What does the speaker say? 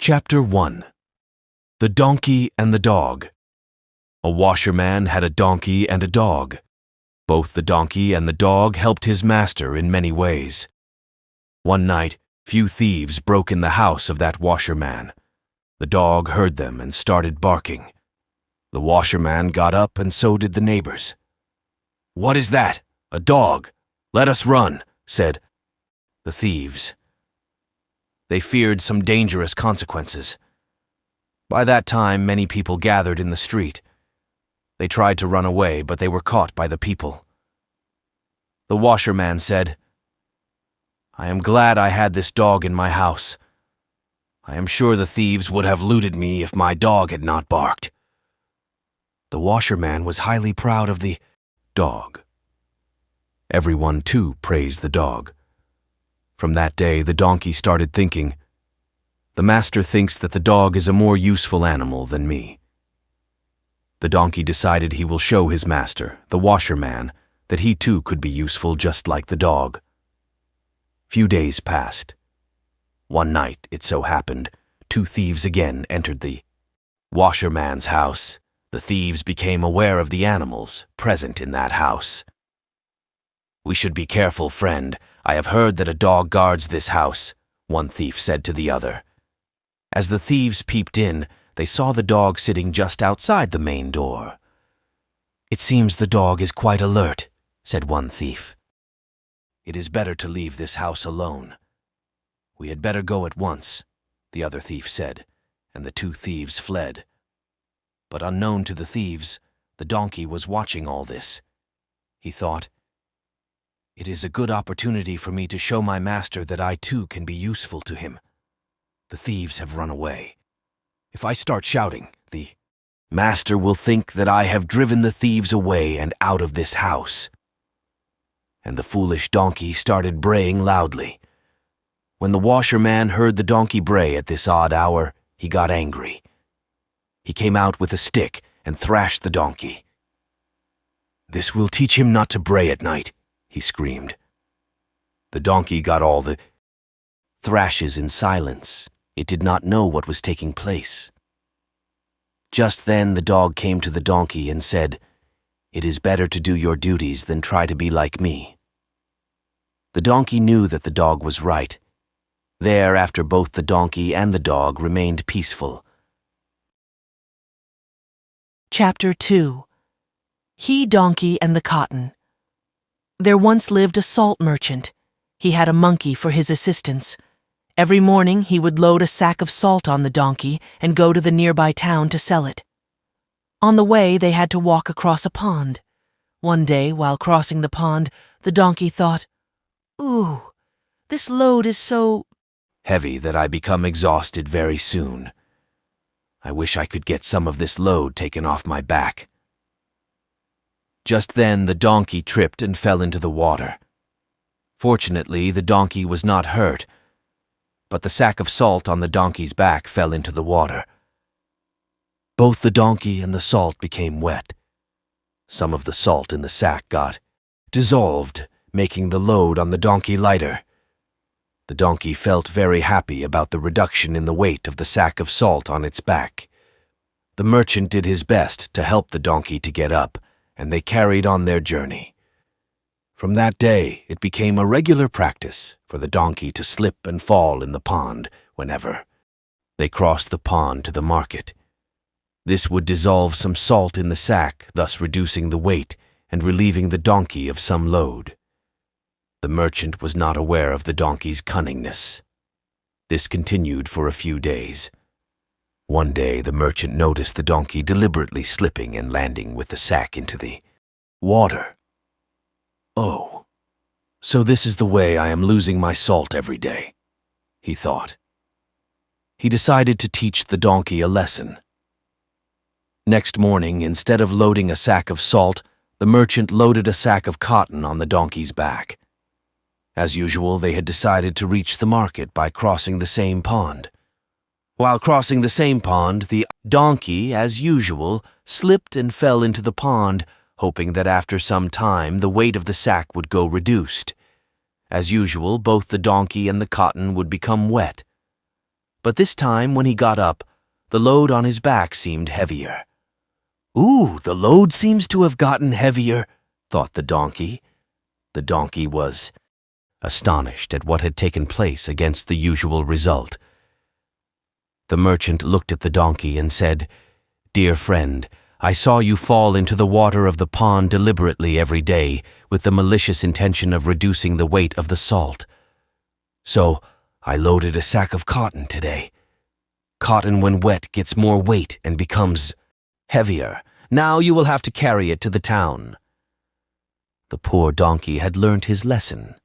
Chapter 1. The Donkey and the Dog. A washerman had a donkey and a dog. Both the donkey and the dog helped his master in many ways. One night, few thieves broke in the house of that washerman. The dog heard them and started barking. The washerman got up, and so did the neighbors. "What is that? A dog? Let us run," said the thieves. They feared some dangerous consequences. By that time, many people gathered in the street. They tried to run away, but they were caught by the people. The washerman said, "I am glad I had this dog in my house. I am sure the thieves would have looted me if my dog had not barked." The washerman was highly proud of the dog. Everyone, too, praised the dog. From that day, the donkey started thinking, "The master thinks that the dog is a more useful animal than me." The donkey decided he will show his master, the washerman, that he too could be useful just like the dog. Few days passed. One night, it so happened, two thieves again entered the washerman's house. The thieves became aware of the animals present in that house. "We should be careful, friend. I have heard that a dog guards this house," one thief said to the other. As the thieves peeped in, they saw the dog sitting just outside the main door. "It seems the dog is quite alert," said one thief. "It is better to leave this house alone." "We had better go at once," the other thief said, and the two thieves fled. But unknown to the thieves, the donkey was watching all this. He thought, "It is a good opportunity for me to show my master that I too can be useful to him. The thieves have run away. If I start shouting, the master will think that I have driven the thieves away and out of this house." And the foolish donkey started braying loudly. When the washerman heard the donkey bray at this odd hour, he got angry. He came out with a stick and thrashed the donkey. "This will teach him not to bray at night," he screamed. The donkey got all the thrashes in silence. It did not know what was taking place. Just then the dog came to the donkey and said, "It is better to do your duties than try to be like me." The donkey knew that the dog was right. Thereafter both the donkey and the dog remained peaceful. Chapter 2. He Donkey and the Cotton. There once lived a salt merchant. He had a monkey for his assistants. Every morning he would load a sack of salt on the donkey and go to the nearby town to sell it. On the way, they had to walk across a pond. One day, while crossing the pond, the donkey thought, "Ooh, this load is so heavy that I become exhausted very soon. I wish I could get some of this load taken off my back." Just then the donkey tripped and fell into the water. Fortunately, the donkey was not hurt, but the sack of salt on the donkey's back fell into the water. Both the donkey and the salt became wet. Some of the salt in the sack got dissolved, making the load on the donkey lighter. The donkey felt very happy about the reduction in the weight of the sack of salt on its back. The merchant did his best to help the donkey to get up, and they carried on their journey. From that day, it became a regular practice for the donkey to slip and fall in the pond whenever they crossed the pond to the market. This would dissolve some salt in the sack, thus reducing the weight and relieving the donkey of some load. The merchant was not aware of the donkey's cunningness. This continued for a few days. One day, the merchant noticed the donkey deliberately slipping and landing with the sack into the water. "Oh, so this is the way I am losing my salt every day," he thought. He decided to teach the donkey a lesson. Next morning, instead of loading a sack of salt, the merchant loaded a sack of cotton on the donkey's back. As usual, they had decided to reach the market by crossing the same pond. While crossing the same pond, the donkey, as usual, slipped and fell into the pond, hoping that after some time the weight of the sack would go reduced. As usual, both the donkey and the cotton would become wet. But this time, when he got up, the load on his back seemed heavier. "Ooh, the load seems to have gotten heavier," thought the donkey. The donkey was astonished at what had taken place against the usual result. The merchant looked at the donkey and said, "Dear friend, I saw you fall into the water of the pond deliberately every day with the malicious intention of reducing the weight of the salt. So I loaded a sack of cotton today. Cotton, when wet, gets more weight and becomes heavier. Now you will have to carry it to the town." The poor donkey had learnt his lesson.